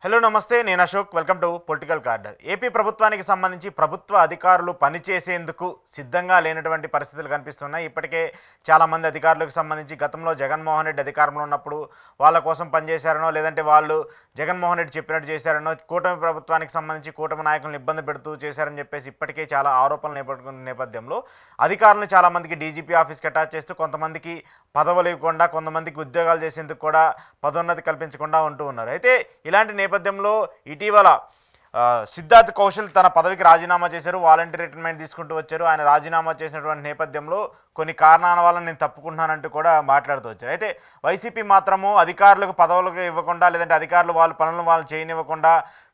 Hello నమస్తే, నేను Ashok. Welcome to political cadre. AP ప్రభుత్వానికి సంబంధించి ప్రభుత్వ అధికారులు పనిచేసేందుకు సిద్ధంగా లేనటువంటి పరిస్థితులు కనిపిస్తున్నాయి. ఇప్పటికే చాలామంది అధికారులకు సంబంధించి గతంలో జగన్మోహన్ రెడ్డి అధికారంలో ఉన్నప్పుడు వాళ్ళ కోసం పనిచేశారనో, లేదంటే వాళ్ళు జగన్మోహన్ రెడ్డి చెప్పినట్టు చేశారనో, కూటమి ప్రభుత్వానికి సంబంధించి కూటమి నాయకులను ఇబ్బంది పెడుతూ చేశారని చెప్పేసి ఇప్పటికే చాలా ఆరోపణలు నేపథ్యం నేపథ్యంలో అధికారులను చాలామందికి డీజీపీ ఆఫీస్కి అటాచ్ చేస్తూ కొంతమందికి పదవులు ఇవ్వకుండా, కొంతమందికి ఉద్యోగాలు చేసేందుకు కూడా పదోన్నతి కల్పించకుండా ఉంటూ ఉన్నారు. అయితే ఇలాంటి నేపథ్యంలో ఇటీవల సిద్ధార్థ్ కౌశల్ తన పదవికి రాజీనామా చేశారు. వాలంటీర్ రిటైర్మెంట్ తీసుకుంటూ వచ్చారు. ఆయన రాజీనామా చేసినటువంటి నేపథ్యంలో కొన్ని కారణాల వల్ల నేను తప్పుకుంటున్నానంటూ కూడా మాట్లాడుతూ వచ్చారు. అయితే వైసీపీ మాత్రము అధికారులకు పదవులకు ఇవ్వకుండా, లేదంటే అధికారులు వాళ్ళ పనులను వాళ్ళు చేయనివ్వకుండా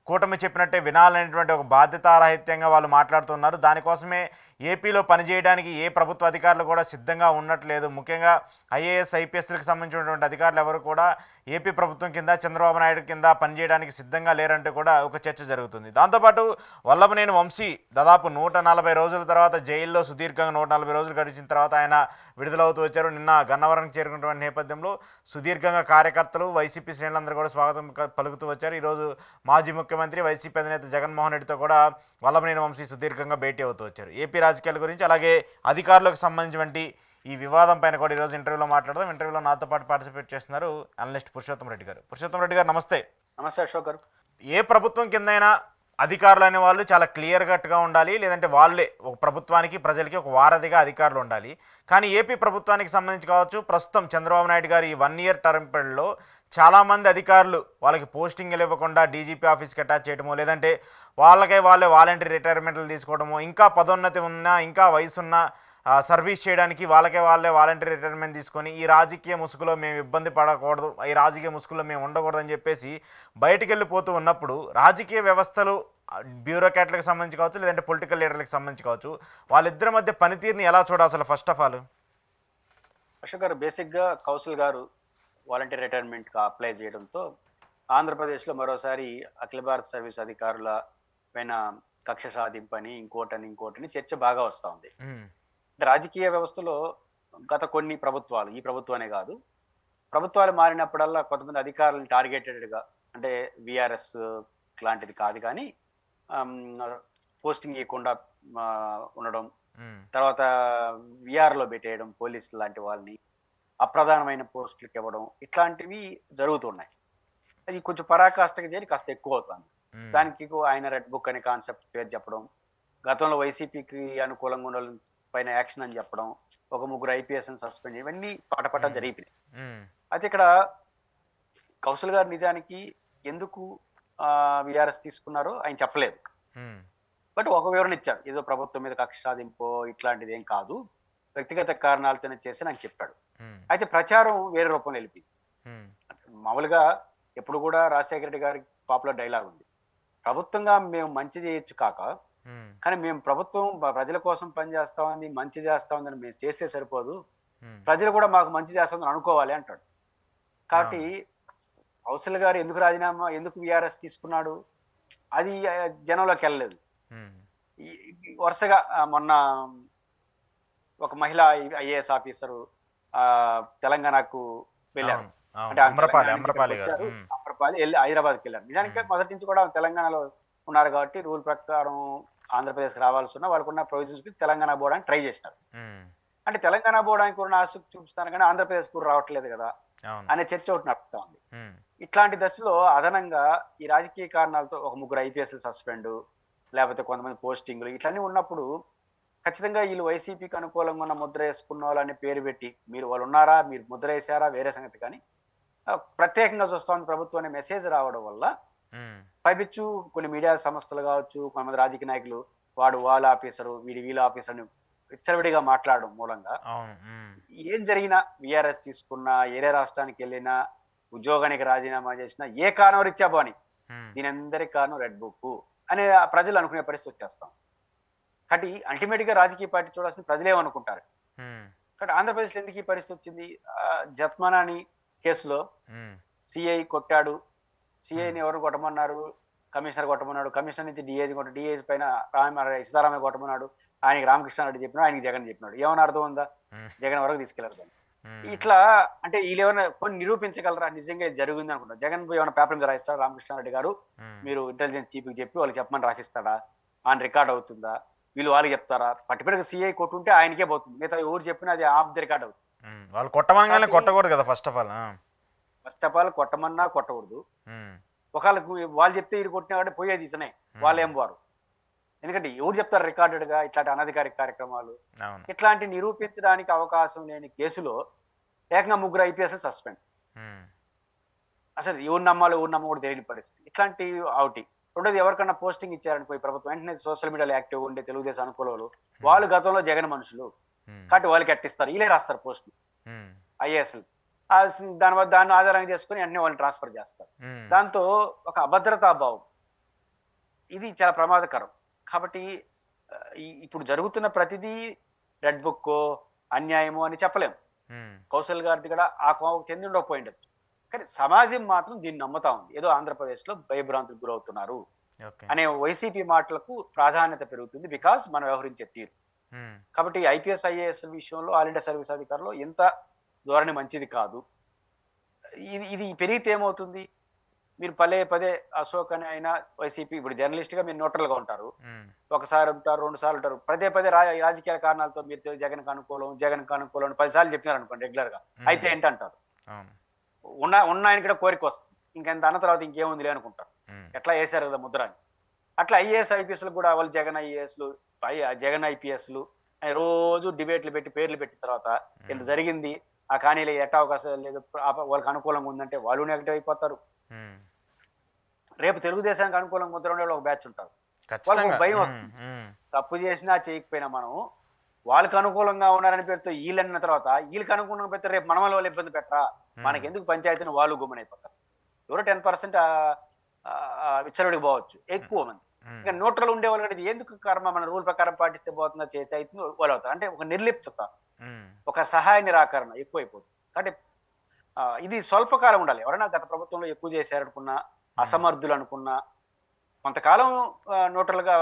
కూటమి చెప్పినట్టే వినాలనేటువంటి ఒక బాధ్యతారాహిత్యంగా వాళ్ళు మాట్లాడుతున్నారు. దానికోసమే ఏపీలో పనిచేయడానికి ఏ ప్రభుత్వ అధికారులు కూడా సిద్ధంగా ఉన్నట్లేదు. ముఖ్యంగా ఐఏఎస్ ఐపీఎస్లకు సంబంధించినటువంటి అధికారులు ఎవరు కూడా ఏపీ ప్రభుత్వం కింద, చంద్రబాబు నాయుడు కింద పనిచేయడానికి సిద్ధంగా లేరంటూ కూడా ఒక చర్చ జరుగుతుంది. దాంతోపాటు వల్లభనేని వంశీ దాదాపు 140 రోజుల తర్వాత జైల్లో సుదీర్ఘంగా 140 రోజులు గడిచిన తర్వాత ఆయన విడుదలవుతూ వచ్చారు. నిన్న గన్నవరంకి చేరుకున్నటువంటి నేపథ్యంలో సుదీర్ఘంగా కార్యకర్తలు, వైసీపీ శ్రేణులందరూ కూడా స్వాగతం పలుకుతూ వచ్చారు. ఈరోజు మాజీ ముఖ్యమంత్రి వైసీపీ అధినేత జగన్మోహన్ రెడ్డితో కూడా వల్లభనేని వంశీ సుదీర్ఘంగా భేటీ అవుతూ వచ్చారు. ఏపీ రాజకీయాల గురించి, అలాగే అధికారులకు సంబంధించినటువంటి ఈ వివాదం పైన కూడా ఈరోజు ఇంటర్వ్యూలో మాట్లాడదాం. ఇంటర్వ్యూలో నాతో పాటు పార్టిసిపేట్ చేస్తున్నారు అనలిస్ట్ పురుషోత్తం రెడ్డి గారు. పురుషోత్తం రెడ్డి గారు నమస్తే. నమస్తే అశోక్ గారు. ఏ ప్రభుత్వం కిందైనా అధికారులు అనే వాళ్ళు చాలా క్లియర్ కట్గా ఉండాలి, లేదంటే వాళ్ళే ఒక ప్రభుత్వానికి, ప్రజలకి ఒక వారధిగా అధికారులు ఉండాలి. కానీ ఏపీ ప్రభుత్వానికి సంబంధించి కావచ్చు, ప్రస్తుతం చంద్రబాబు నాయుడు గారు ఈ 1 ఇయర్ టర్మ్ పీరియడ్లో చాలామంది అధికారులు వాళ్ళకి పోస్టింగ్లు ఇవ్వకుండా డీజీపీ ఆఫీస్కి అటాచ్ చేయడమో, లేదంటే వాళ్ళే వాలంటీర్ రిటైర్మెంట్లు తీసుకోవడమో, ఇంకా పదోన్నతి ఉన్నా, ఇంకా వయసున్న సర్వీస్ చేయడానికి వాళ్ళే వాలంటీర్ రిటైర్మెంట్ తీసుకొని ఈ రాజకీయ ముసుగులో మేము ఇబ్బంది పడకూడదు, ఈ రాజకీయ ముసుగులో మేము ఉండకూడదని చెప్పేసి బయటికి వెళ్ళిపోతూ ఉన్నప్పుడు రాజకీయ వ్యవస్థలు, బ్యూరోక్రాట్లకు సంబంధించి కావచ్చు, లేదంటే పొలిటికల్ లీడర్లకు సంబంధించి కావచ్చు, వాళ్ళిద్దరి మధ్య పనితీరుని ఎలా చూడాలి అసలు? First of all Ashok garu, బేసిక్గా కౌశల్ గారు వాలంటీర్ రిటైర్మెంట్కి అప్లై చేయడంతో ఆంధ్రప్రదేశ్లో మరోసారి అఖిల భారత సర్వీస్ అధికారుల పైన కక్ష సాధింపని ఇంకోటని చర్చ బాగా వస్తూ ఉంది. రాజకీయ వ్యవస్థలో గత కొన్ని ప్రభుత్వాలు, ఈ ప్రభుత్వానే కాదు, ప్రభుత్వాలు మారినప్పుడల్లా కొంతమంది అధికారులను టార్గెటెడ్గా, అంటే విఆర్ఎస్ లాంటిది కాదు కానీ పోస్టింగ్ ఇవ్వకుండా ఉండడం, తర్వాత విఆర్లో పెట్టేయడం, పోలీసులు లాంటి వాళ్ళని అప్రధానమైన పోస్టులకు ఇవ్వడం, ఇట్లాంటివి జరుగుతున్నాయి. అది కొంచెం పరాకాష్ఠగా చేరి కాస్త ఎక్కువ అవుతుంది. దానికి ఆయన రెడ్ బుక్ అనే కాన్సెప్ట్ పేరు చెప్పడం, గతంలో వైసీపీకి అనుకూలంగా ఉన్న పైన యాక్షన్ అని చెప్పడం, ఒక 3 ఐపీఎస్ సస్పెండ్, ఇవన్నీ పటపట జరిగిపోయినాయి. అయితే ఇక్కడ కౌశల్ గారు నిజానికి ఎందుకు విఆర్ఎస్ తీసుకున్నారో ఆయన చెప్పలేదు. బట్ ఒక వివరణ ఇచ్చారు, ఏదో ప్రభుత్వం మీద కక్ష సాధింపో ఇట్లాంటిది ఏం కాదు, వ్యక్తిగత కారణాలతోనే చేసి నాకు చెప్పాడు. అయితే ప్రచారం వేరే రూపంలో వెళ్ళిపోయింది. మామూలుగా ఎప్పుడు కూడా రాజశేఖర రెడ్డి గారికి పాపులర్ డైలాగ్ ఉంది, ప్రభుత్వంగా మేము మంచి చేయొచ్చు కాక, కానీ మేము ప్రభుత్వం ప్రజల కోసం పనిచేస్తామని, మంచి చేస్తామని మేము చేస్తే సరిపోదు, ప్రజలు కూడా మాకు మంచి చేస్తామని అనుకోవాలి అంటాడు. కాబట్టి కౌశల్ గారు ఎందుకు విఆర్ఎస్ తీసుకున్నాడు అది జనంలోకి వెళ్ళలేదు. వరుసగా మొన్న ఒక మహిళా ఐఏఎస్ ఆఫీసరు తెలంగాణకు వెళ్ళారు, అంటే అమ్రపాలి వెళ్ళి హైదరాబాద్కి వెళ్ళారు. నిజానికి మొదటి నుంచి కూడా తెలంగాణలో ఉన్నారు కాబట్టి రూల్ ప్రకారం ఆంధ్రప్రదేశ్కి రావాల్సి ఉన్న వాళ్ళకున్న ప్రొవిజన్స్ తెలంగాణ పోవడానికి ట్రై చేసినారు. అంటే తెలంగాణ పోవడానికి కూడా ఆసక్తి చూపిస్తాను కానీ ఆంధ్రప్రదేశ్ కూడా రావట్లేదు కదా అనే చర్చ ఒకటి నడుపుతా ఉంది. ఇట్లాంటి దశలో అదనంగా ఈ రాజకీయ కారణాలతో ఒక 3 ఐపీఎస్ సస్పెండ్, లేకపోతే కొంతమంది పోస్టింగ్లు, ఇట్లన్నీ ఉన్నప్పుడు ఖచ్చితంగా వీళ్ళు వైసీపీకి అనుకూలంగా ఉన్న ముద్ర వేసుకున్న వాళ్ళని పేరు పెట్టి, మీరు వాళ్ళు ఉన్నారా, మీరు ముద్ర వేసారా వేరే సంగతి, కానీ ప్రత్యేకంగా చూస్తామని ప్రభుత్వం అనే మెసేజ్ రావడం వల్ల పైపిచ్చు కొన్ని మీడియా సంస్థలు కావచ్చు, కొంతమంది రాజకీయ నాయకులు వాడు వాళ్ళ ఆఫీసరు, వీళ్ళ ఆఫీసర్ అని విచ్చలవిడిగా మాట్లాడడం మూలంగా ఏం జరిగినా, విఆర్ఎస్ తీసుకున్నా, ఏరే రాష్ట్రానికి వెళ్ళినా, ఉద్యోగానికి రాజీనామా చేసినా, ఏ కారణం రీత్యా పోని దీని అందరి కారణం రెడ్ బుక్ అనే ప్రజలు అనుకునే పరిస్థితి వచ్చేస్తాం. కాబట్టి అల్టిమేట్ గా రాజకీయ పార్టీ చూడాల్సిన ప్రజలేమనుకుంటారు. కాబట్టి ఆంధ్రప్రదేశ్లో ఎందుకు ఈ పరిస్థితి వచ్చింది? జత్మానాని కేసులో సిఐ కొట్టాడు, సిఐని ఎవరు కొట్టమన్నారు, కమిషనర్ కొట్టమన్నాడు, కమిషనర్ నుంచి డిఐజీ పైన సీతారామయ్య కొట్టమన్నాడు, ఆయనకి రామకృష్ణారెడ్డి చెప్పినాడు, ఆయనకి జగన్ చెప్పినాడు. ఏమన్నా అర్థం ఉందా? జగన్ వరకు తీసుకెళ్లారు దాన్ని. ఉమ్, ఇట్లా అంటే వీళ్ళు ఏమైనా కొన్ని నిరూపించగలరా నిజంగా ఇది జరిగింది అనుకుంటా. జగన్ ఏమైనా పేపర్ మీద రాయిస్తారా రామకృష్ణారెడ్డి గారు, ఉమ్, మీరు ఇంటెలిజెన్స్ చీఫ్కి చెప్పి వాళ్ళకి చెప్పమని రాసిస్తాడా, ఆయన రికార్డ్ అవుతుందా, వీళ్ళు వాళ్ళకి చెప్తారా? పర్టికులర్గా సిఐ కొట్టుంటే ఆయనకే పోతుంది, మిగతా ఎవరు చెప్పినా అది ఆఫ్ ది రికార్డ్ అవుతుంది. వాళ్ళు కొట్టమనగానే కాబట్టి కొట్టకూడదు కదా first of all. First of all కొట్టమన్నా కొట్టకూడదు. ఒకళ్ళకు వాళ్ళు చెప్తే ఇది కొట్టినా కాబట్టి పోయేది ఇతనే, వాళ్ళేం వారు. ఎందుకంటే ఎవరు చెప్తారు రికార్డెడ్ గా ఇట్లాంటి అనధికారిక కార్యక్రమాలు? అవును. ఇట్లాంటి నిరూపించడానికి అవకాశం లేని కేసులో ఏకంగా ముగ్గురు ఐపీఎస్ సస్పెండ్. ఉమ్, అసలు ఎవరు నమ్మాలో ఎవరు నమ్మ కూడా తెలియని పరిస్థితి. ఇట్లాంటి ఒకటి. రెండోది, ఎవరికన్నా పోస్టింగ్ ఇచ్చారనుకో ఈ ప్రభుత్వం, వెంటనే సోషల్ మీడియాలో యాక్టివ్ ఉండే తెలుగుదేశం అనుకూలంలో వాళ్ళు గతంలో జగన్ మనుషులు ఉమ్, కాబట్టి వాళ్ళకి అట్టిస్తారు, వీళ్ళే రాస్తారు పోస్టులు ఉమ్, ఐఏఎస్లు. దాన్ని ఆధారంగా చేసుకుని అన్ని వాళ్ళని ట్రాన్స్ఫర్ చేస్తారు. ఉమ్, దాంతో ఒక అభద్రతా భావం, ఇది చాలా ప్రమాదకరం. కాబట్టి ఇప్పుడు జరుగుతున్న ప్రతిదీ రెడ్ బుక్ అన్యాయము అని చెప్పలేం. ఉమ్, కౌశల్ గారిది కూడా ఆ కోవకు చెంది ఉండకపోయిండొచ్చు. కానీ సమాజం మాత్రం దీన్ని నమ్ముతా ఉంది. ఏదో ఆంధ్రప్రదేశ్ లో భయభ్రాంతులకు గురవుతున్నారు ఓకే. అనే వైసీపీ మాటలకు ప్రాధాన్యత పెరుగుతుంది, బికాస్ మనం వ్యవహరించే తీరు. ఉమ్, కాబట్టి ఐపీఎస్ ఐఏఎస్ విషయంలో ఆల్ ఇండియా సర్వీస్ అధికారులు ఎంత ధోరణి మంచిది కాదు. ఇది ఇది పెరిగితే ఏమవుతుంది? మీరు పదే పదే అశోక్ అని అయినా వైసీపీ, ఇప్పుడు జర్నలిస్ట్ గా మీరు న్యూట్రల్ గా ఉంటారు, ఉమ్, ఒకసారి ఉంటారు, రెండు సార్లు ఉంటారు, పదే పదే రాజకీయ కారణాలతో మీరు జగన్ అనుకూలం అని 10 సార్లు చెప్పినారు అనుకోండి రెగ్యులర్ గా, అయితే ఏంటంటారు? అవును. ఉన్న ఆయన కూడా కోరిక వస్తుంది, ఇంకెంత అన్న తర్వాత ఇంకేముంది అనుకుంటారు. ఉమ్, ఎట్లా వేశారు కదా ముద్రాన్ని. అట్లా ఐఏఎస్ ఐపీఎస్లు కూడా వాళ్ళు జగన్ ఐఏఎస్లు జగన్ ఐపీఎస్లు రోజు డిబేట్లు పెట్టి పేర్లు పెట్టిన తర్వాత ఇంత జరిగింది, ఆ కానీ ఎట్టా అవకాశం లేదు, వాళ్ళకి అనుకూలంగా ఉందంటే వాళ్ళు నెగటివ్ అయిపోతారు. ఉమ్, రేపు తెలుగుదేశానికి అనుకూలంగా ముద్ర ఉండే వాళ్ళు ఒక బ్యాచ్ ఉంటారు, వాళ్ళకి ఖచ్చితంగా. ఒక భయం ఉమ్, వస్తుంది. ఉమ్, తప్పు చేసినా చేయకపోయినా మనం వాళ్ళకి అనుకూలంగా ఉన్నారని పేరుతో వీళ్ళు అన్న తర్వాత వీళ్ళకి అనుకూలంగా పెడితే రేపు మన వాళ్ళు ఇబ్బంది పెట్టరా, మనకి ఎందుకు పంచాయతీని వాళ్ళు గుమ్మనైపోతారు. ఎవరో 10% విచ్చలవిడికి పోవచ్చు, ఎక్కువ మంది ఉమ్, ఇంకా న్యూట్రల్ ఉండేవాళ్ళు కూడా ఇది ఎందుకు కర్మ, మన రూల్ ప్రకారం పాటిస్తే పోతుందా, చేస్తే అవుతుంది వాళ్ళు అవుతారు. అంటే ఒక నిర్లిప్తత, ఉమ్, ఒక సహాయ నిరాకరణ ఎక్కువైపోతుంది. కాబట్టి ఇది స్వల్పకాలం ఉండాలి. ఎవరైనా గత ప్రభుత్వంలో ఎక్కువ చేశారనుకున్నా, అసమర్థులు అనుకున్నా, కొంతకాలం న్యూట్రల్ గా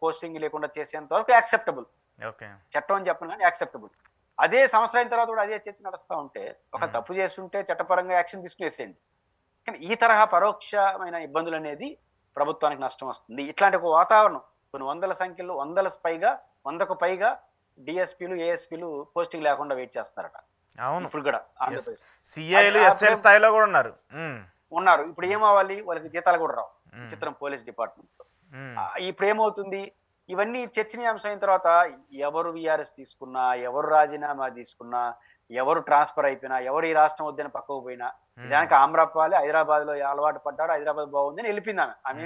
పోస్టింగ్ లేకుండా చేసేంత వరకు యాక్సెప్టబుల్, ఓకే. చట్టం అని చెప్పను కానీ యాక్సెప్టబుల్. అదే సంవత్సరం అయిన తర్వాత కూడా అదే చర్చ నడుస్తూ ఉంటే, ఒక తప్పు చేస్తుంటే చట్టపరంగా యాక్షన్ తీసుకునేసేయండి. కానీ ఈ తరహా పరోక్షమైన ఇబ్బందులు అనేది ప్రభుత్వానికి నష్టం వస్తుంది. ఇట్లాంటి ఒక వాతావరణం కొన్ని వందల సంఖ్యలో, పైగా 100కు పైగా డిఎస్పీలు ఏఎస్పీలు పోస్టింగ్ లేకుండా వెయిట్ చేస్తారట అవును. ఇప్పుడు కూడా ఆంధ్రప్రదేశ్. సిఐలు ఎస్ఐల స్థాయిలో కూడా ఉన్నారు. ఉమ్, ఉన్నారు. ఇప్పుడు ఏమవ్వాలి, వాళ్ళకి జీతాలు కూడా రావు. ఉమ్, చిత్రం పోలీస్ డిపార్ట్మెంట్ లో ఉమ్, ఇప్పుడు ఏమవుతుంది, ఇవన్నీ చర్చనీయాంశం అయిన తర్వాత ఎవరు విఆర్ఎస్ తీసుకున్నా, ఎవరు రాజీనామా తీసుకున్నా, ఎవరు ట్రాన్స్ఫర్ అయిపోయినా, ఎవరు ఈ రాష్ట్రం వద్దని పక్కకు పోయినా, నిజానికి ఆమ్రపాలి హైదరాబాద్ లో అలవాటు పడ్డాడు, హైదరాబాద్ బాగుందని వెళ్ళిపోయింది ఆమె. ఆమె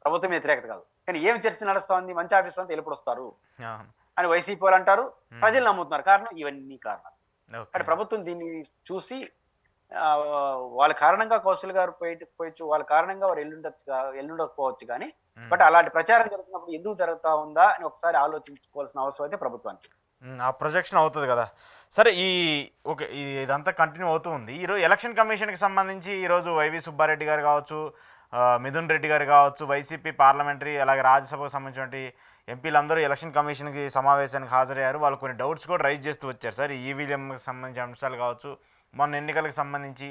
ప్రభుత్వం వ్యతిరేకత కాదు, కానీ ఏం చర్చ నడుస్తోంది, మంచి ఆఫీసులో అంతా వెళ్ళిపోయి వస్తారు అవును. అని వైసీపీ వాళ్ళు అంటారు, ప్రజలు నమ్ముతున్నారు. కారణం ఇవన్నీ కారణాలు. ఓకే. అంటే ప్రభుత్వం దీన్ని చూసి వాళ్ళ కారణంగా కౌశల్ గారు పోయొచ్చు, వాళ్ళ కారణంగా వారు ఎల్లుండకపోవచ్చు, కానీ బట్ అలాంటి ప్రచారం జరుగుతున్నప్పుడు ఎందుకు జరుగుతా ఉందా అని ఒకసారి ఆలోచించుకోవాల్సిన అవసరం అయితే ప్రభుత్వానికి. ఆ ప్రొజెక్షన్ అవుతుంది కదా. సరే, ఓకే, ఇదంతా కంటిన్యూ అవుతూ ఉంది. ఈరోజు ఎలక్షన్ కమిషన్కి సంబంధించి ఈరోజు వైవి సుబ్బారెడ్డి గారు కావచ్చు, మిథున్ రెడ్డి గారు కావచ్చు, వైసీపీ పార్లమెంటరీ అలాగే రాజ్యసభకు సంబంధించినటువంటి ఎంపీలందరూ ఎలక్షన్ కమిషన్కి సమావేశానికి హాజరయ్యారు. వాళ్ళు కొన్ని డౌట్స్ కూడా రైజ్ చేస్తూ వచ్చారు. సార్, ఈవీఎంకి సంబంధించిన అంశాలు కావచ్చు, మొన్న ఎన్నికలకు సంబంధించి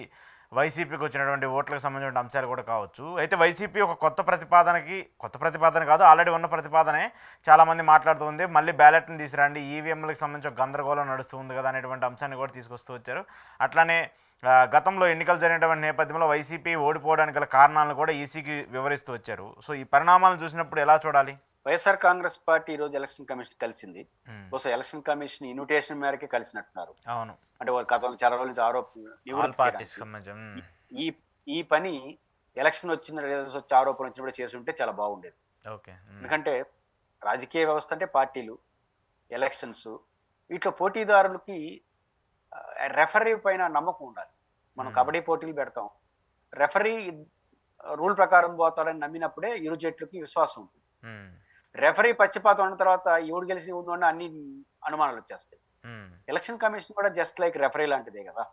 వైసీపీకి వచ్చినటువంటి ఓట్లకు సంబంధించిన అంశాలు కూడా కావచ్చు. అయితే వైసీపీ ఒక కొత్త ప్రతిపాదన కాదు, ఆల్రెడీ ఉన్న ప్రతిపాదనే చాలామంది మాట్లాడుతూ మళ్ళీ బ్యాలెట్ని తీసుకురండి, ఈవీఎంలకు సంబంధించి ఒక గందరగోళం నడుస్తుంది కదా అనేటువంటి అంశాన్ని కూడా తీసుకొస్తూ వచ్చారు. అట్లానే గతంలో ఎన్నికలు జరిగినటువంటి నేపథ్యంలో వైసీపీ ఓడిపోవడానికి గల కారణాలను కూడా ఈసీకి వివరిస్తూ వచ్చారు. సో ఈ పరిణామాలను చూసినప్పుడు ఎలా చూడాలి? వైఎస్ఆర్ కాంగ్రెస్ పార్టీ ఈ రోజు ఎలక్షన్ కమిషన్ కలిసింది. బహుశా ఎలక్షన్ కమిషన్ ఇన్విటేషన్ మేరకే కలిసినట్టున్నారు. అవును. అంటే వాళ్ళ గతంలో చాలా రోజుల నుంచి ఆరోపణలు, ఈ పని ఎలక్షన్ వచ్చిన రిజల్ట్స్ వచ్చి ఆరోపణ వచ్చినప్పుడు చేస్తుంటే చాలా బాగుండేది. ఓకే. ఎందుకంటే రాజకీయ వ్యవస్థ అంటే పార్టీలు, ఎలక్షన్స్, వీటిలో పోటీదారులకి రెఫరీ పైన నమ్మకం ఉండాలి. మనం కబడ్డీ పోటీలు పెడతాం, రెఫరీ రూల్ ప్రకారం పోతాడని నమ్మినప్పుడే ఇరు జట్లకి విశ్వాసం ఉంటుంది. రెఫరీ పచ్చిపాతం ఉన్న తర్వాత ఎవడు గెలిచి ఎవడు అన్ని అనుమానాలు వచ్చేస్తాయి. ఎలక్షన్ కమిషన్ కూడా జస్ట్ లైక్ రెఫరీ లాంటిదే కదా.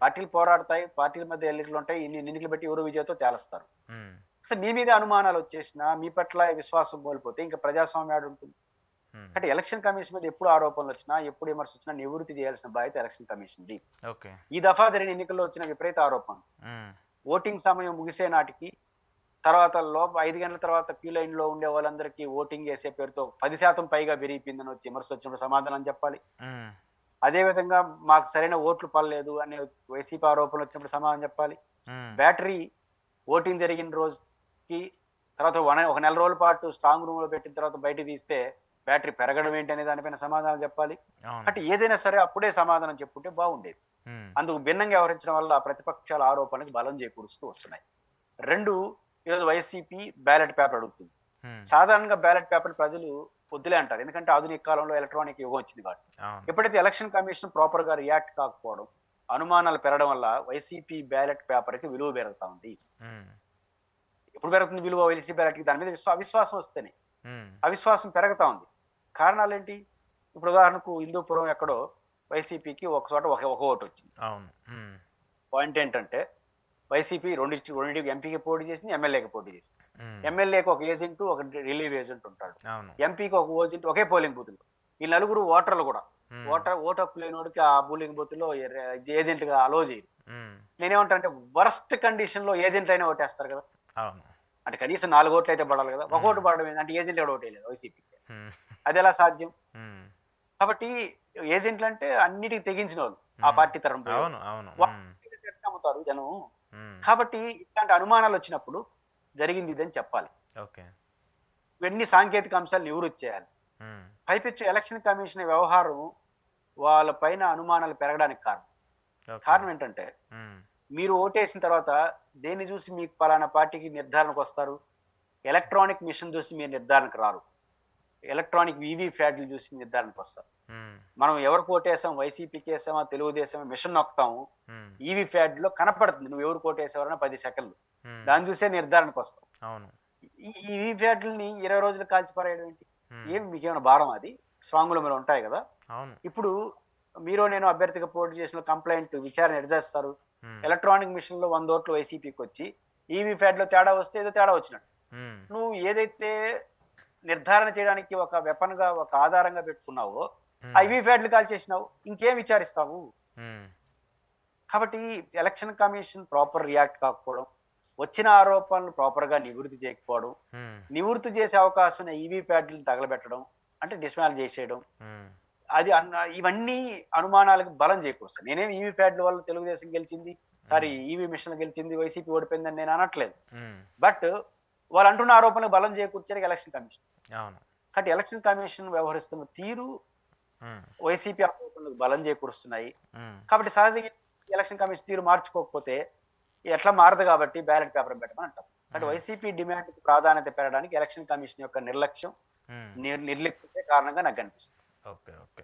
పార్టీలు పోరాడతాయి, పార్టీల మధ్య ఎన్నికలు ఉంటాయి, ఇన్ని ఎన్నికలు బట్టి ఎవరు విజయంతో తేలుస్తారు. మీ మీద అనుమానాలు వచ్చేసినా, మీ పట్ల విశ్వాసం కోల్పోతే ఇంకా ప్రజాస్వామ్యం ఆడు ఉంటుంది. అంటే ఎలక్షన్ కమిషన్ మీద ఎప్పుడు ఆరోపణలు వచ్చినా, ఎప్పుడు విమర్శ వచ్చినా నివృత్తి చేయాల్సిన బాధ్యత ఎలక్షన్ కమిషన్‌ది. ఓకే. ఈ దఫా జరిగిన ఎన్నికల్లో వచ్చిన విపరీత ఆరోపణలు. ఓటింగ్ సమయం ముగిసే నాటికి తర్వాత 5 గంటల తర్వాత క్యూ లైన్‌లో ఉండే వాళ్ళందరికీ ఓటింగ్ ఏసే పేరుతో 10% పైగా పెరిగిపోయిందని వచ్చి విమర్శలు వచ్చినప్పుడు సమాధానం చెప్పాలి. అదే విధంగా మాకు సరైన ఓట్లు పడలేదు అనే వైసీపీ ఆరోపణలు వచ్చినప్పుడు సమాధానం చెప్పాలి. బ్యాటరీ ఓటింగ్ జరిగిన రోజుకి తర్వాత ఒక నెల రోజుల పాటు స్ట్రాంగ్ రూమ్‌లో పెట్టిన తర్వాత బయటికి తీస్తే బ్యాటరీ పెరగడం ఏంటి అనే దానిపైన సమాధానం చెప్పాలి. అంటే ఏదైనా సరే అప్పుడే సమాధానం చెప్పుంటే బాగుండేది. అందుకు భిన్నంగా వ్యవహరించడం వల్ల ప్రతిపక్షాల ఆరోపణలకు బలం చేకూరుస్తూ వస్తున్నాయి. 2 ఈరోజు వైసీపీ బ్యాలెట్ పేపర్ అడుగుతుంది. సాధారణంగా బ్యాలెట్ పేపర్ ప్రజలు వద్దులే అంటారు. ఎందుకంటే ఆధునిక కాలంలో ఎలక్ట్రానిక్ యుగం వచ్చింది కాబట్టి. ఎప్పుడైతే ఎలక్షన్ కమిషన్ ప్రాపర్ గా రియాక్ట్ కాకపోవడం, అనుమానాలు పెరగడం వల్ల వైసీపీ బ్యాలెట్ పేపర్ కి విలువ పెరుగుతా ఉంది. ఎప్పుడు పెరుగుతుంది విలువ వైసీపీ బ్యాలెట్ కి? దాని మీద అవిశ్వాసం వస్తేనే. అవిశ్వాసం పెరుగుతా ఉంది. కారణాలు ఏంటి? ఇప్పుడు ఉదాహరణకు హిందూపురం ఎక్కడో వైసీపీకి ఒక చోట ఒక ఓటు వచ్చింది. పాయింట్ ఏంటంటే వైసీపీ రెండింటికి ఎంపీకి పోటీ చేసింది, ఎమ్మెల్యేకి పోటీ చేసింది. ఎమ్మెల్యేకి ఒక ఏజెంట్, ఒక రిలీవ్ ఏజెంట్ ఉంటాడు. ఎంపీకి ఒక ఏజెంట్, ఒకే పోలింగ్ బూత్. ఈ నలుగురు ఓటర్లు కూడా ఓటు హక్కు లేనివాడికి ఆ పోలింగ్ బూత్ లో ఏజెంట్ గా అలో చేయరు. నేనేమంటా అంటే వరస్ట్ కండిషన్ లో ఏజెంట్ అయినా ఓటేస్తారు కదా. అంటే కనీసం 4 ఓట్లు అయితే పడాలి కదా. ఒక ఓటు పడడం ఏంటంటే ఏజెంట్ కూడా ఓటేయలేదు వైసీపీకి. అది ఎలా సాధ్యం? కాబట్టి ఏజెంట్లు అంటే అన్నిటికీ తెగించిన వాళ్ళు ఆ పార్టీ తరఫున అమ్ముతారు జనం. కాబట్టి ఇట్లాంటి అనుమానాలు వచ్చినప్పుడు జరిగింది ఇదని చెప్పాలి. ఇవన్నీ సాంకేతిక అంశాలు నివృత్తి చేయాలి. పైపెచ్చు ఎలక్షన్ కమిషన్ వ్యవహారం వాళ్ళ పైన అనుమానాలు పెరగడానికి కారణం ఏంటంటే మీరు ఓటేసిన తర్వాత దేన్ని చూసి మీకు పలానా పార్టీకి నిర్ధారణకు వస్తారు? ఎలక్ట్రానిక్ మిషన్ చూసి మీరు నిర్ధారణకు రారు. ఎలక్ట్రానిక్ వివి ఫ్యాడ్లు చూసి నిర్ధారణకు వస్తారు. మనం ఎవరికి ఓటేసాం, వైసీపీకి వేసామా, తెలుగుదేశం మిషన్ నొక్కుతాము. ఈవీ ఫ్యాడ్ లో కనపడుతుంది నువ్వు ఎవరు ఓటేసావరన్నా 10 సెకండ్లు. దాన్ని చూసే నిర్ధారణకు వస్తాం. ఈ ఈవీ ఫ్యాడ్లని 20 రోజులు కాల్చిపారేయడం ఏంటి? ఏం మీకేమైనా భారం? అది స్ట్రాంగ్ రూమ్ లో ఉంటాయి కదా. ఇప్పుడు మీరు నేను అభ్యర్థిగా పోటీ చేసిన కంప్లైంట్ విచారణ ఎడ చేస్తారు? ఎలక్ట్రానిక్ మిషన్ లో 100 ఓట్లు వైసీపీకి వచ్చి ఈవీ ఫ్యాడ్ లో తేడా వస్తే ఏదో తేడా వచ్చినట్టు. నువ్వు ఏదైతే నిర్ధారణ చేయడానికి ఒక వెపన్ గా, ఒక ఆధారంగా పెట్టుకున్నావో ఐవీ ఫ్యాడ్లు కాల్చేసినావు, ఇంకేం విచారిస్తావు? కాబట్టి ఎలక్షన్ కమిషన్ ప్రాపర్ రియాక్ట్ కాకపోవడం, వచ్చిన ఆరోపణలు ప్రాపర్ గా నివృత్తి చేయకపోవడం, నివృత్తి చేసే అవకాశం ఈవీ ప్యాడ్లను తగలబెట్టడం అంటే డిస్మాల్ చేసేయడం, అది ఇవన్నీ అనుమానాలకు బలం చేకూరుస్తాయి. నేనేం ఈవీ ప్యాడ్ల వల్ల తెలుగుదేశం గెలిచింది, సారీ ఈవీ మిషన్ గెలిచింది, వైసీపీ ఓడిపోయిందని నేను అనట్లేదు. బట్ వాళ్ళు అంటున్న ఆరోపణలకు బలం చేకూర్చారు ఎలక్షన్ కమిషన్. కాబట్టి ఎలక్షన్ కమిషన్ వ్యవహరిస్తున్న తీరు వైసీపీ ఆరోపణలకు బలం చేకూరుస్తున్నాయి. కాబట్టి సహజంగా ఎలక్షన్ కమిషన్ తీరు మార్చుకోకపోతే ఎట్లా మారదు కాబట్టి బ్యాలెట్ పేపర్ పెట్టమని అంటాం. కాబట్టి వైసీపీ డిమాండ్ ప్రాధాన్యత పెరగడానికి ఎలక్షన్ కమిషన్ యొక్క నిర్లక్ష్యం, నిర్లిప్తే కారణంగా నాకు కనిపిస్తుంది. ఓకే.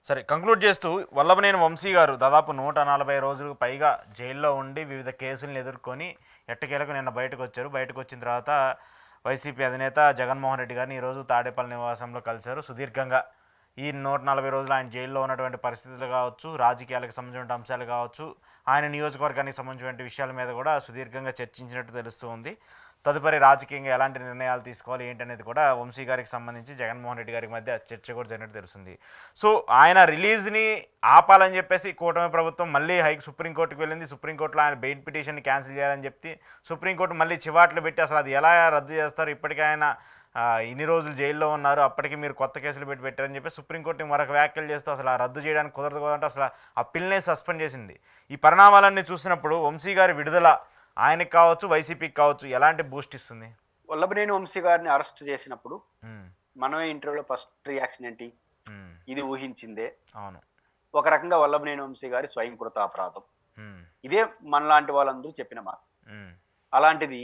సరే, కంక్లూడ్ చేస్తూ వల్లభనేని వంశీ గారు దాదాపు 140 రోజులకు పైగా జైల్లో ఉండి వివిధ కేసులను ఎదుర్కొని ఎట్టకేలకు నిన్న బయటకు వచ్చారు. బయటకు వచ్చిన తర్వాత వైసీపీ అధినేత జగన్మోహన్ రెడ్డి గారిని ఈరోజు తాడేపల్లి నివాసంలో కలిశారు. సుదీర్ఘంగా ఈ 140 రోజులు ఆయన జైల్లో ఉన్నటువంటి పరిస్థితులు కావచ్చు, రాజకీయాలకు సంబంధించిన అంశాలు కావచ్చు, ఆయన నియోజకవర్గానికి సంబంధించిన విషయాల మీద కూడా సుదీర్ఘంగా చర్చించినట్టు తెలుస్తూ ఉంది. తదుపరి రాజకీయంగా ఎలాంటి నిర్ణయాలు తీసుకోవాలి ఏంటనేది కూడా వంశీ గారికి సంబంధించి జగన్మోహన్ రెడ్డి గారికి మధ్య చర్చ కూడా జరిగినట్టు తెలుస్తుంది. సో ఆయన రిలీజ్ని ఆపాలని చెప్పేసి కూటమి ప్రభుత్వం మళ్ళీ సుప్రీంకోర్టుకు వెళ్ళింది. సుప్రీంకోర్టులో ఆయన బెయిల్ పిటిషన్ని క్యాన్సిల్ చేయాలని చెప్పి సుప్రీంకోర్టు మళ్ళీ చివాట్లు పెట్టి అసలు అది ఎలా రద్దు చేస్తారు, ఇప్పటికీ ఆయన ఇన్ని రోజులు జైల్లో ఉన్నారు, అప్పటికి మీరు కొత్త కేసులు పెట్టారని చెప్పి సుప్రీంకోర్టు మరొక వ్యాఖ్యలు చేస్తూ అసలు ఆ రద్దు చేయడానికి కుదరదు అంటే అసలు ఆ పిల్నే సస్పెండ్ చేసింది. ఈ పరిణామాలన్నీ చూసినప్పుడు వంశీ గారి విడుదల ఆయనకి కావచ్చు, వైసీపీకి కావచ్చు, ఎలాంటి బూస్ట్ ఇస్తుంది? వల్లభనేని వంశీ గారిని అరెస్ట్ చేసినప్పుడు మనమే ఇంటర్వ్యూలో ఫస్ట్ రియాక్షన్ ఏంటి? ఇది ఊహించిందే. అవును, ఒక రకంగా వల్లభనేని వంశీ గారి స్వయంకృత అపరాధం. ఇదే మనలాంటి వాళ్ళందరూ చెప్పిన మాట. అలాంటిది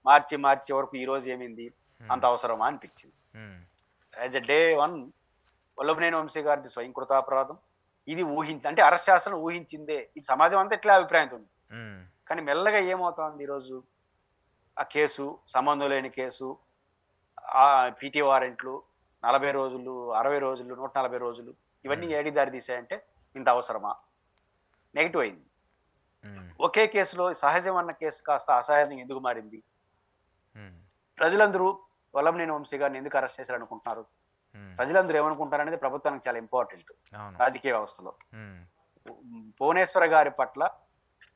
మార్చి వరకు ఈ రోజు ఏమైంది, అంత అవసరమా అనిపించింది. As a day 1 Vallabhaneni Vamsi గారిది స్వయంకృత అపరాధం. ఇది అంటే అరెస్ట్ చేస్తాను ఊహించిందే. ఇది సమాజం అంతా ఇట్లా అభిప్రాయంతో ఉంది. కానీ మెల్లగా ఏమవుతోంది, ఈరోజు ఆ కేసు సంబంధం లేని కేసు, ఆ పీటీ వారెంట్లు 40 రోజులు, 60 రోజులు, 140 రోజులు, ఇవన్నీ ఏడి దారి తీసాయంటే ఇంత అవసరమా? నెగిటివ్ అయింది. ఒకే కేసులో సహజం అన్న కేసు కాస్త అసహజం ఎందుకు మారింది? ప్రజలందరూ వల్లభనేని వంశీ గారిని ఎందుకు అరెస్ట్ చేశారు అనుకుంటున్నారు? ప్రజలందరూ ఏమనుకుంటారు అనేది ప్రభుత్వానికి చాలా ఇంపార్టెంట్ అవును. రాజకీయ వ్యవస్థలో. ఉమ్, భువనేశ్వర గారి పట్ల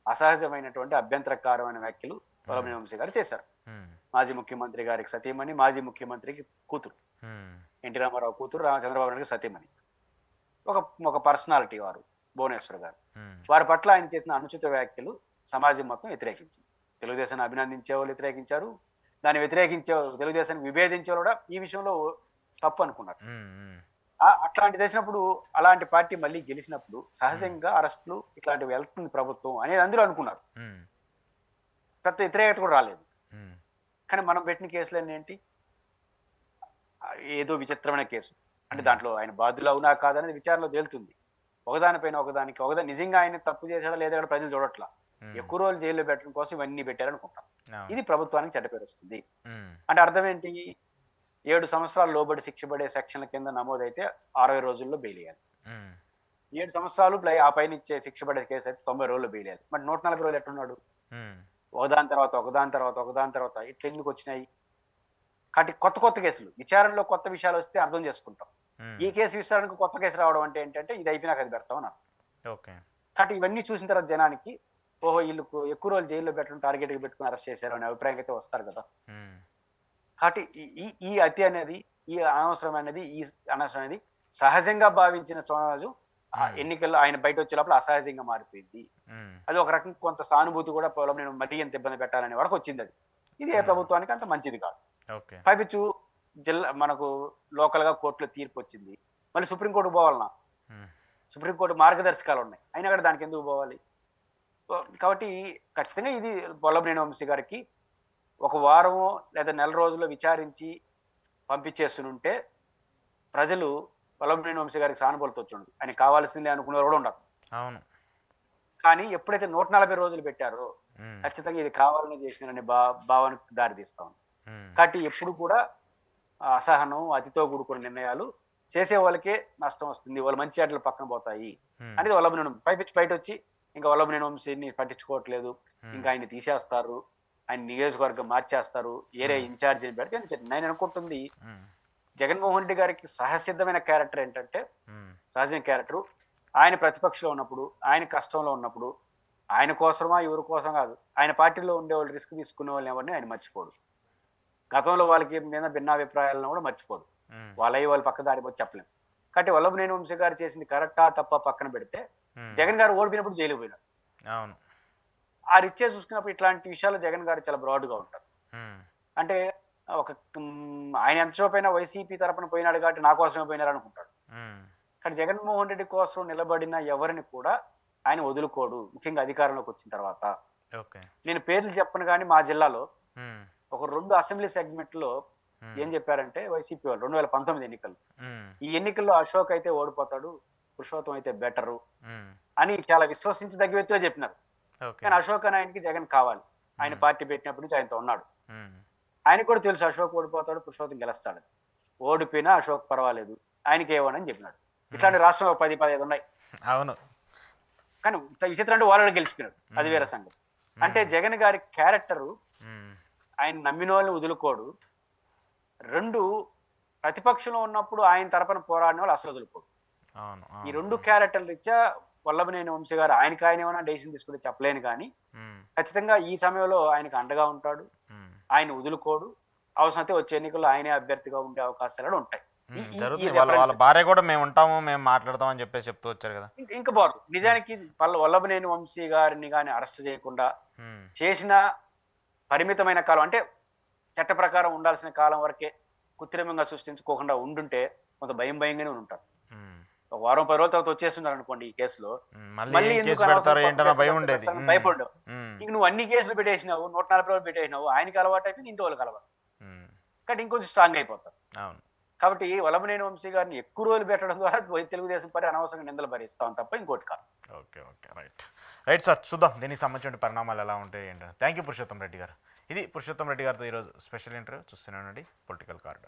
అసహజమైనటువంటి అభ్యంతరకరమైన వ్యాఖ్యలు వల్లభనేని వంశీ గారు చేశారు. ఉమ్, మాజీ ముఖ్యమంత్రి గారికి సతీమణి, మాజీ ముఖ్యమంత్రికి కూతురు, ఉమ్, ఎన్టీ రామారావు కూతురు, చంద్రబాబు నాయుడు గారికి సతీమణి. ఒక ఒక పర్సనాలిటీ వారు భువనేశ్వర్ గారు. ఉమ్, వారి పట్ల ఆయన చేసిన అనుచిత వ్యాఖ్యలు సమాజం మొత్తం వ్యతిరేకించింది. తెలుగుదేశాన్ని అభినందించే వాళ్ళు వ్యతిరేకించారు, దాన్ని వ్యతిరేకించే తెలుగుదేశాన్ని విభేదించే వాళ్ళు కూడా ఈ విషయంలో తప్పు అనుకున్నారు. ఉమ్, ఉమ్, అట్లాంటి చేసినప్పుడు అలాంటి పార్టీ మళ్ళీ గెలిచినప్పుడు సహజంగా అరెస్టులు ఇట్లాంటివి వెళ్తుంది ప్రభుత్వం అనేది అందరూ అనుకున్నారు. ఉమ్, పెద్ద వ్యతిరేకత కూడా రాలేదు. ఉమ్, కానీ మనం పెట్టిన కేసులన్నీ ఏంటి, ఏదో విచిత్రమైన కేసు అంటే దాంట్లో ఆయన బాధ్యులు అవునా కాదనేది విచారణలో తేలుతుంది. ఒకదానిపైన ఒకదాని నిజంగా ఆయన తప్పు చేశాడా లేదా కూడా ప్రజలు చూడట్లా. ఉమ్, ఎక్కువ రోజులు జైల్లో పెట్టడం కోసం ఇవన్నీ పెట్టారనుకుంటాం. అవును. ఇది ప్రభుత్వానికి చెడ్డ పేరు వస్తుంది. ఉమ్, అంటే అర్థం ఏంటి, 7 సంవత్సరాలు లోబడి శిక్ష పడే సెక్షన్ల కింద నమోదైతే 60 రోజుల్లో బెయిల్ వేయాలి. ఉమ్, 7 సంవత్సరాలు ఆ పైన ఇచ్చే శిక్ష పడే కేసు అయితే 90 రోజుల్లో బెయిల్ వేయాలి. మరి 140 రోజులు ఎట్టున్నాడు? ఉమ్, ఒకదాని తర్వాత ఇట్లా ఎందుకు వచ్చినాయి? కాబట్టి కొత్త కేసులు విచారణలో కొత్త విషయాలు వస్తే అర్థం చేసుకుంటాం. ఉమ్, ఈ కేసు విచారణకు కొత్త కేసు రావడం అంటే ఏంటంటే ఇది అయిపోయినాక అది పెడతాం అన్నారు. ఓకే. కాబట్టి ఇవన్నీ చూసిన తర్వాత జనానికి ఓహో వీళ్ళు ఎక్కువ రోజులు జైల్లో పెట్టడం టార్గెట్ పెట్టుకుని అరెస్ట్ చేశారు అనే అభిప్రాయం అయితే వస్తారు కదా. ఉమ్, కాబట్టి ఈ ఈ అతి అనేది, ఈ అనవసరం అనేది సహజంగా భావించిన సమాజం ఎన్నికల్లో ఆయన బయట వచ్చే లోపల అసహజంగా మారిపోయింది. ఉమ్, అది ఒక రకం కొంత సానుభూతి కూడా పొలం నేను మరీ ఎంత ఇబ్బంది పెట్టాలనే వరకు వచ్చింది. అది ఇది ఏ ప్రభుత్వానికి అంత మంచిది కాదు. ఓకే. పైపిచ్చు మనకు లోకల్ గా కోర్టులో తీర్పు వచ్చింది, మళ్ళీ సుప్రీంకోర్టు పోవాలన్నా? ఉమ్, సుప్రీంకోర్టు మార్గదర్శకాలు ఉన్నాయి, అయినా కూడా దానికి ఎందుకు పోవాలి? కాబట్టి ఖచ్చితంగా ఇది వల్లభనేని వంశీ గారికి ఒక వారమో లేదా నెల రోజుల్లో విచారించి పంపించేస్తుంటే ప్రజలు వల్లభనేని వంశీ గారికి సానుభూతితో వచ్చి ఆయన కావాల్సిందే అనుకునేవారు కూడా ఉండరు. అవును. కానీ ఎప్పుడైతే 140 రోజులు పెట్టారో ఉమ్, ఖచ్చితంగా ఇది కావాలని చేసినారనే భావనకు దారితీస్తా ఉంది. ఉమ్, కాబట్టి ఎప్పుడు కూడా అసహనం, అతితో కూడుకున్న నిర్ణయాలు చేసే వాళ్ళకే నష్టం వస్తుంది, వాళ్ళు మంచి ఆటలు పక్కన పోతాయి ఉమ్, అనేది వల్లభనేని బయట వచ్చి ఇంకా వల్లభనేని వంశీని పట్టించుకోవట్లేదు, ఇంకా ఆయన తీసేస్తారు, ఆయన నియోజకవర్గం మార్చేస్తారు, ఏరియా ఇన్ఛార్జ్ అని పెడితే నేను అనుకుంటుంది ఉమ్, జగన్మోహన్ రెడ్డి గారికి సహసిద్ధమైన క్యారెక్టర్ ఏంటంటే, ఉమ్, సహజమైన క్యారెక్టర్ ఆయన ప్రతిపక్షంలో ఉన్నప్పుడు, ఆయన కష్టంలో ఉన్నప్పుడు, ఆయన కోసమా ఎవరి కోసం కాదు, ఆయన పార్టీలో ఉండే వాళ్ళు రిస్క్ తీసుకునే వాళ్ళని ఎవరిని ఆయన మర్చిపోడు. గతంలో వాళ్ళకి మీద భిన్నాభిప్రాయాలను కూడా మర్చిపోడు. ఉమ్, వాళ్ళు పక్క దారి పోతే చెప్పలేము. కాబట్టి వల్లభనేని వంశీ గారు చేసింది కరెక్టా తప్ప పక్కన పెడితే, ఉమ్, జగన్ గారు ఓడిపోయినప్పుడు జైలుకు పోయినారు. అవును. ఆ రిచ్చే చూసుకున్నప్పుడు ఇట్లాంటి విషయాలు జగన్ గారు చాలా బ్రాడ్గా ఉంటారు. ఉమ్, అంటే ఒక ఆయన ఎంత చూపైనా వైసీపీ తరపున పోయినాడు కాబట్టి నా కోసమే పోయినారు అనుకుంటాడు. ఉమ్, కానీ జగన్మోహన్ రెడ్డి కోసం నిలబడిన ఎవరిని కూడా ఆయన వదులుకోడు, ముఖ్యంగా అధికారంలోకి వచ్చిన తర్వాత. ఓకే. నేను పేర్లు చెప్పను కానీ మా జిల్లాలో ఉమ్, ఒక 2 అసెంబ్లీ సెగ్మెంట్ లో ఏం చెప్పారంటే వైసీపీ వాళ్ళు 2019 ఎన్నికలు, ఉమ్, ఈ ఎన్నికల్లో అశోక్ అయితే ఓడిపోతాడు, పురుషోత్తం అయితే బెటరు ఉమ్, అని చాలా విశ్వసించదగ్గ వ్యక్తిగా చెప్పినారు. ఓకే. కానీ అశోక్ అని ఆయనకి జగన్ కావాలి, ఆయన పార్టీ పెట్టినప్పటి నుంచి ఆయనతో ఉన్నాడు. ఉమ్, ఆయనకు కూడా తెలుసు అశోక్ ఓడిపోతాడు, పురుషోత్తం గెలుస్తాడు, ఓడిపోయినా అశోక్ పర్వాలేదు, ఆయనకి ఏమోనని చెప్పినాడు. ఇట్లాంటి రాష్ట్రంలో 10-15 ఉన్నాయి. అవును. కానీ విచిత్రం అంటే వాళ్ళు గెలిచిపోయినాడు, అది వేరే సంగతి. అంటే జగన్ గారి క్యారెక్టరు ఉమ్, ఆయన నమ్మిన వాళ్ళని వదులుకోడు, 2 ప్రతిపక్షంలో ఉన్నప్పుడు ఆయన తరపున పోరాడిన వాళ్ళు అసలు వదులుకోడు. అవును. ఈ 2 క్యారెక్టర్ల రీత్యా వల్లభనేని వంశీ గారు ఆయనకి ఆయన ఏమైనా డెసిషన్ తీసుకుంటే చెప్పలేను కానీ ఉమ్, ఖచ్చితంగా ఈ సమయంలో ఆయనకు అండగా ఉంటాడు, ఉమ్, ఆయన వదులుకోడు. అవసరమైతే వచ్చే ఎన్నికల్లో ఆయనే అభ్యర్థిగా ఉండే అవకాశాలు కూడా ఉంటాయి. జరుగుతుంది. వాళ్ళ భార్య కూడా మేము ఉంటాము, మేము మాట్లాడతామని చెప్పేసి చెప్తూ వచ్చారు కదా. ఇంకా బారు నిజానికి వల్లభనేని వంశీ గారిని కానీ అరెస్ట్ చేయకుండా ఉమ్, చేసిన పరిమితమైన కాలం అంటే చట్ట ప్రకారం ఉండాల్సిన కాలం వరకే కృత్రిమంగా సృష్టించుకోకుండా ఉండుంటే కొంత భయంగానే ఉంటారు. ఉమ్, ఒక వారం 10 రోజుల తర్వాత వచ్చేస్తున్నారు అనుకోండి ఈ కేసులో, మళ్ళీ ఏం కేసు పెడతారో ఏంటన్న భయం ఉండేది. భయపడ్డావు. ఉమ్, ఇంక నువ్వు అన్ని కేసులు పెట్టేసినావు, 140 రోజులు పెట్టేసినావు, ఆయనకి అలవాటు అయిపోయింది, ఇంటి వాళ్ళకి అలవాటు, ఉమ్, కాబట్టి ఇంకొంచెం స్ట్రాంగ్ అయిపోతారు. అవును. కాబట్టి వల్లభనేని వంశీ గారిని ఎక్కువ రోజులు పెట్టడం ద్వారా తెలుగుదేశం పరి అనవసరంగా నిందలు భరిస్తాం తప్ప ఇంకోటి కాదు. ఓకే. ఓకే. రైట్ సార్, చూద్దాం దీనికి సంబంధించిన పరిణామాలు ఎలా ఉంటాయి ఏంటంటే. థ్యాంక్ యూ పురుషోత్తం రెడ్డి గారు. ఇది పురుషోత్తం రెడ్డి గారితో ఈరోజు స్పెషల్ ఇంటర్వ్యూ. చూస్తూనే ఉండండి పొలిటికల్ కార్డ్.